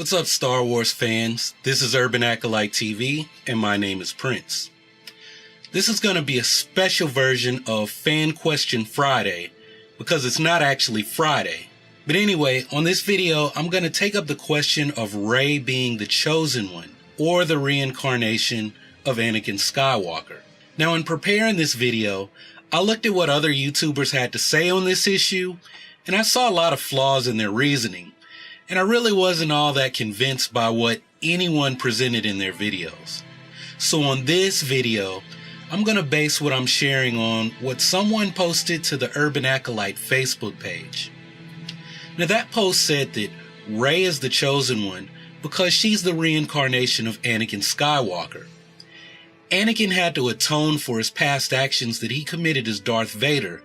What's up, Star Wars fans? This is Urban Acolyte TV, and my name is Prince. This is going to be a special version of Fan Question Friday, because it's not actually Friday. But anyway, on this video, I'm going to take up the question of Rey being the Chosen One, or the reincarnation of Anakin Skywalker. Now, in preparing this video, I looked at what other YouTubers had to say on this issue, and I saw a lot of flaws in their reasoning. And I really wasn't all that convinced by what anyone presented in their videos. So on this video, I'm going to base what I'm sharing on what someone posted to the Urban Acolyte Facebook page. Now that post said that Rey is the Chosen One because she's the reincarnation of Anakin Skywalker. Anakin had to atone for his past actions that he committed as Darth Vader,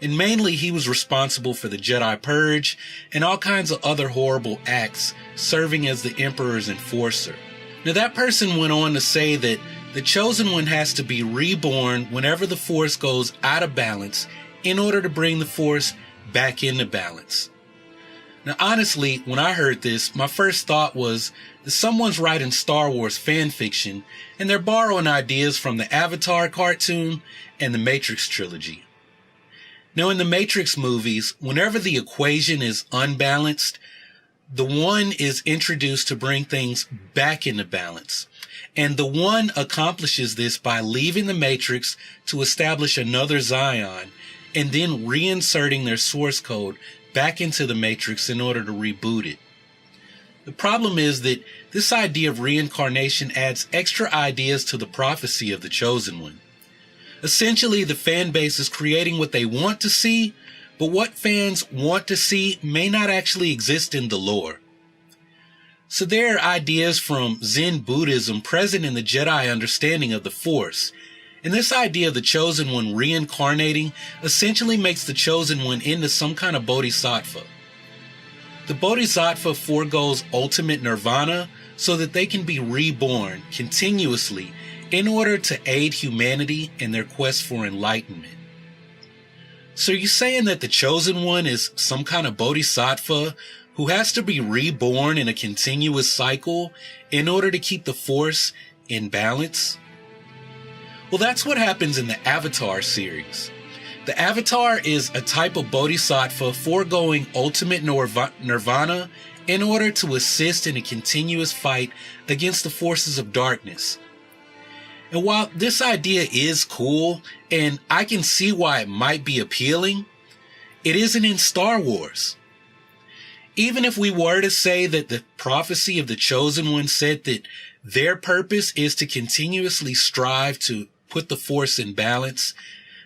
and mainly he was responsible for the Jedi Purge and all kinds of other horrible acts, serving as the Emperor's enforcer. Now that person went on to say that the Chosen One has to be reborn whenever the Force goes out of balance in order to bring the Force back into balance. Now honestly, when I heard this, my first thought was that someone's writing Star Wars fan fiction and they're borrowing ideas from the Avatar cartoon and the Matrix trilogy. Now, in the Matrix movies, whenever the equation is unbalanced, the One is introduced to bring things back into balance. And the One accomplishes this by leaving the Matrix to establish another Zion and then reinserting their source code back into the Matrix in order to reboot it. The problem is that this idea of reincarnation adds extra ideas to the prophecy of the Chosen One. Essentially, the fan base is creating what they want to see, but what fans want to see may not actually exist in the lore. So there are ideas from Zen Buddhism present in the Jedi understanding of the Force, and this idea of the Chosen One reincarnating essentially makes the Chosen One into some kind of bodhisattva. The bodhisattva foregoes ultimate nirvana so that they can be reborn continuously in order to aid humanity in their quest for enlightenment. So are you saying that the Chosen One is some kind of bodhisattva who has to be reborn in a continuous cycle in order to keep the Force in balance? Well, that's what happens in the Avatar series. The Avatar is a type of bodhisattva foregoing ultimate nirvana in order to assist in a continuous fight against the forces of darkness. And while this idea is cool, and I can see why it might be appealing, it isn't in Star Wars. Even if we were to say that the prophecy of the Chosen One said that their purpose is to continuously strive to put the Force in balance,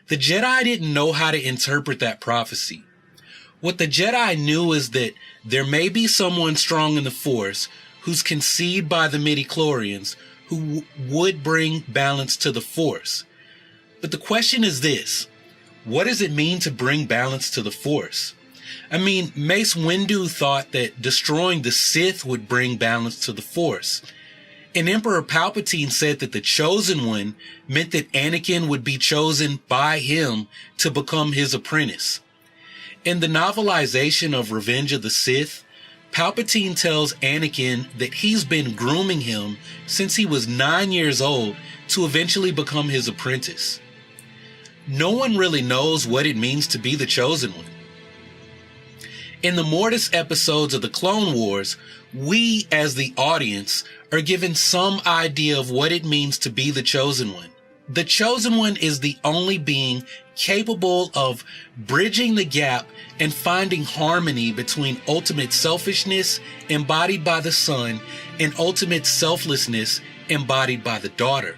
the Jedi didn't know how to interpret that prophecy. What the Jedi knew is that there may be someone strong in the Force who's conceived by the midichlorians who would bring balance to the Force. But the question is this: what does it mean to bring balance to the Force? I mean, Mace Windu thought that destroying the Sith would bring balance to the Force. And Emperor Palpatine said that the Chosen One meant that Anakin would be chosen by him to become his apprentice. In the novelization of Revenge of the Sith, Palpatine tells Anakin that he's been grooming him since he was 9 years old to eventually become his apprentice. No one really knows what it means to be the Chosen One. In the Mortis episodes of the Clone Wars, we as the audience are given some idea of what it means to be the Chosen One. The Chosen One is the only being capable of bridging the gap and finding harmony between ultimate selfishness embodied by the son and ultimate selflessness embodied by the daughter.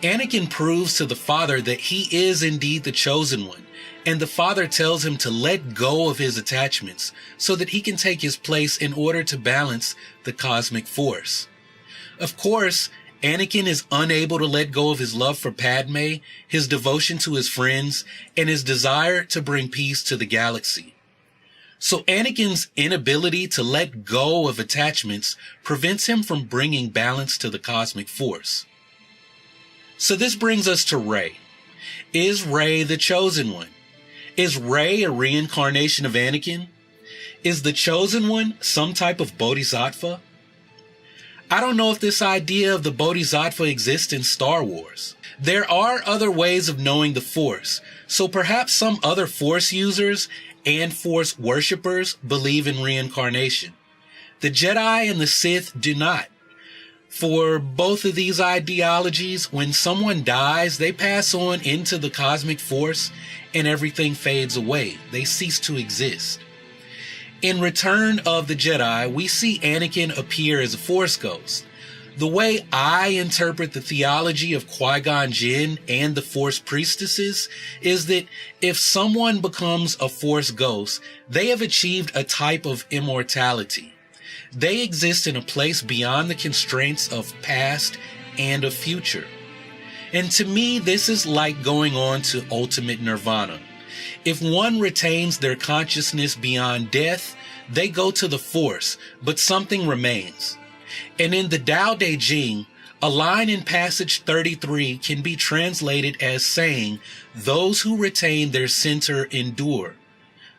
Anakin proves to the father that he is indeed the Chosen One, and the father tells him to let go of his attachments so that he can take his place in order to balance the cosmic force. Of course, Anakin is unable to let go of his love for Padme, his devotion to his friends, and his desire to bring peace to the galaxy. So Anakin's inability to let go of attachments prevents him from bringing balance to the cosmic force. So this brings us to Rey. Is Rey the Chosen One? Is Rey a reincarnation of Anakin? Is the chosen one some type of bodhisattva? I don't know if this idea of the bodhisattva exists in Star Wars. There are other ways of knowing the Force, so perhaps some other Force users and Force worshippers believe in reincarnation. The Jedi and the Sith do not. For both of these ideologies, when someone dies, they pass on into the cosmic force and everything fades away. They cease to exist. In Return of the Jedi, we see Anakin appear as a Force ghost. The way I interpret the theology of Qui-Gon Jinn and the Force priestesses is that if someone becomes a Force ghost, they have achieved a type of immortality. They exist in a place beyond the constraints of past and of future. And to me, this is like going on to ultimate nirvana. If one retains their consciousness beyond death, they go to the Force, but something remains. And in the Tao Te Ching, a line in passage 33 can be translated as saying, "Those who retain their center endure,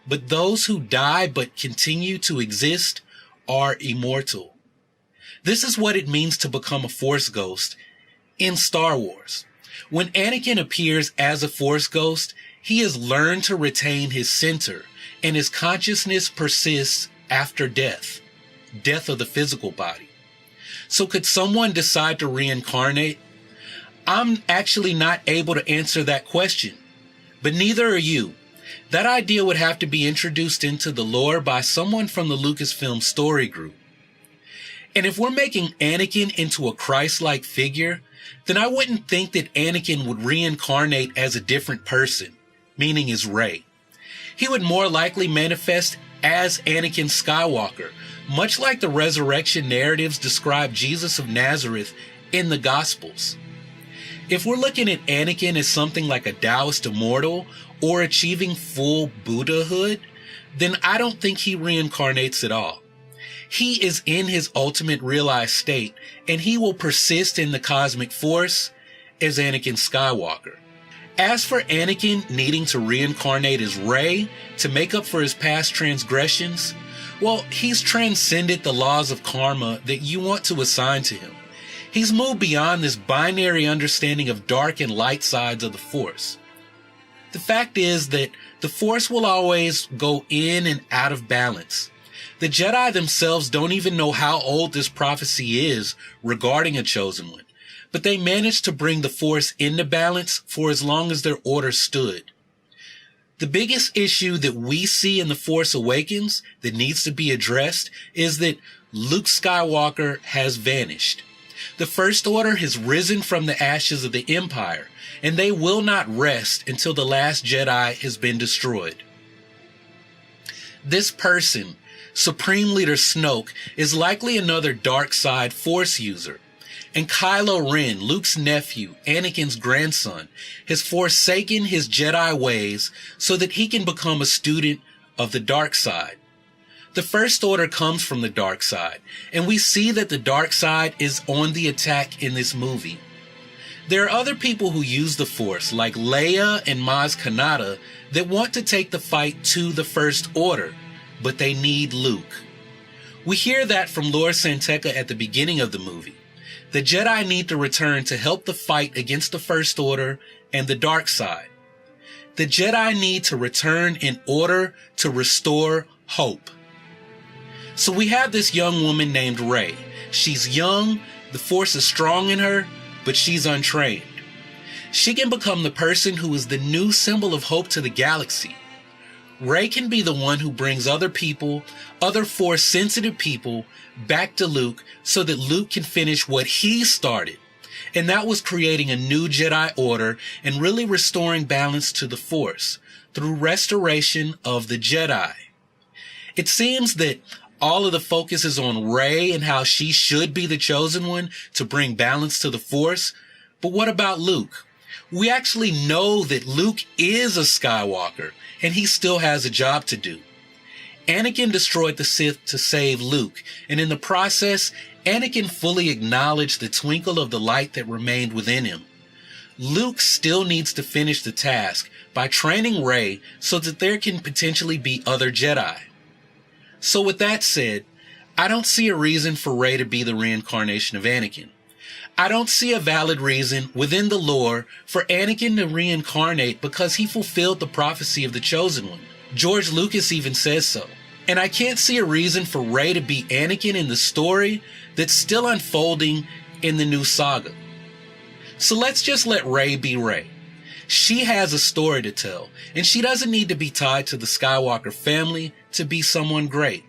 but those who die but continue to exist are immortal." This is what it means to become a Force ghost in Star Wars. When Anakin appears as a Force ghost, he has learned to retain his center, and his consciousness persists after death of the physical body. So could someone decide to reincarnate? I'm actually not able to answer that question, but neither are you. That idea would have to be introduced into the lore by someone from the Lucasfilm story group. And if we're making Anakin into a Christ-like figure, then I wouldn't think that Anakin would reincarnate as a different person, meaning as Rey. He would more likely manifest as Anakin Skywalker, much like the resurrection narratives describe Jesus of Nazareth in the Gospels. If we're looking at Anakin as something like a Taoist immortal or achieving full Buddhahood, then I don't think he reincarnates at all. He is in his ultimate realized state, and he will persist in the cosmic force as Anakin Skywalker. As for Anakin needing to reincarnate as Rey to make up for his past transgressions, well, he's transcended the laws of karma that you want to assign to him. He's moved beyond this binary understanding of dark and light sides of the Force. The fact is that the Force will always go in and out of balance. The Jedi themselves don't even know how old this prophecy is regarding a chosen one, but they managed to bring the Force into balance for as long as their order stood. The biggest issue that we see in The Force Awakens that needs to be addressed is that Luke Skywalker has vanished. The First Order has risen from the ashes of the Empire, and they will not rest until the last Jedi has been destroyed. This person, Supreme Leader Snoke, is likely another dark side Force user. And Kylo Ren, Luke's nephew, Anakin's grandson, has forsaken his Jedi ways so that he can become a student of the dark side. The First Order comes from the dark side, and we see that the dark side is on the attack in this movie. There are other people who use the Force, like Leia and Maz Kanata, that want to take the fight to the First Order, but they need Luke. We hear that from Lord Santeca at the beginning of the movie. The Jedi need to return to help the fight against the First Order and the dark side. The Jedi need to return in order to restore hope. So we have this young woman named Rey. She's young, the Force is strong in her, but she's untrained. She can become the person who is the new symbol of hope to the galaxy. Rey can be the one who brings other people, other Force-sensitive people, back to Luke so that Luke can finish what he started. And that was creating a new Jedi Order and really restoring balance to the Force through restoration of the Jedi. It seems that all of the focus is on Rey and how she should be the chosen one to bring balance to the Force. But what about Luke? We actually know that Luke is a Skywalker, and he still has a job to do. Anakin destroyed the Sith to save Luke, and in the process, Anakin fully acknowledged the twinkle of the light that remained within him. Luke still needs to finish the task by training Rey so that there can potentially be other Jedi. So with that said, I don't see a reason for Rey to be the reincarnation of Anakin. I don't see a valid reason within the lore for Anakin to reincarnate because he fulfilled the prophecy of the Chosen One. George Lucas even says so. And I can't see a reason for Rey to be Anakin in the story that's still unfolding in the new saga. So let's just let Rey be Rey. She has a story to tell, and she doesn't need to be tied to the Skywalker family to be someone great.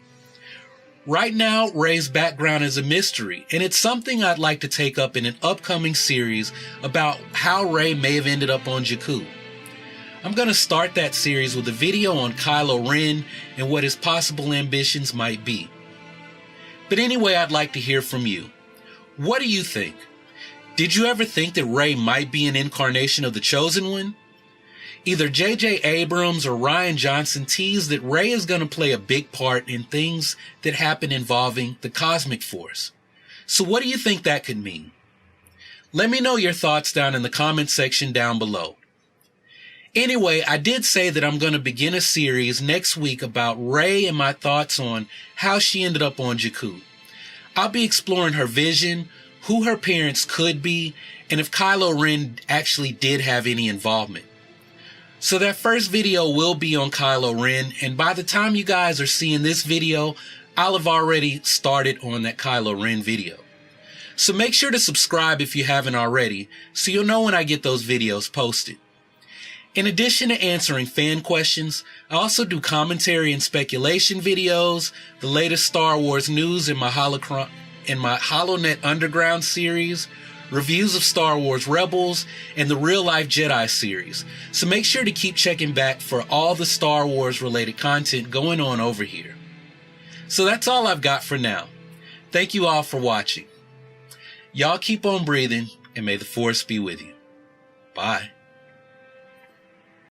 Right now, Rey's background is a mystery, and it's something I'd like to take up in an upcoming series about how Rey may have ended up on Jakku. I'm going to start that series with a video on Kylo Ren and what his possible ambitions might be. But anyway, I'd like to hear from you. What do you think? Did you ever think that Rey might be an incarnation of the Chosen One? Either J.J. Abrams or Rian Johnson teased that Rey is going to play a big part in things that happen involving the Cosmic Force. So what do you think that could mean? Let me know your thoughts down in the comment section down below. Anyway, I did say that I'm going to begin a series next week about Rey and my thoughts on how she ended up on Jakku. I'll be exploring her vision, who her parents could be, and if Kylo Ren actually did have any involvement. So that first video will be on Kylo Ren, and by the time you guys are seeing this video, I'll have already started on that Kylo Ren video. So make sure to subscribe if you haven't already, so you'll know when I get those videos posted. In addition to answering fan questions, I also do commentary and speculation videos, the latest Star Wars news in my HoloNet Underground series, reviews of Star Wars Rebels, and the Real Life Jedi series. So make sure to keep checking back for all the Star Wars related content going on over here. So that's all I've got for now. Thank you all for watching. Y'all keep on breathing, and may the Force be with you. Bye.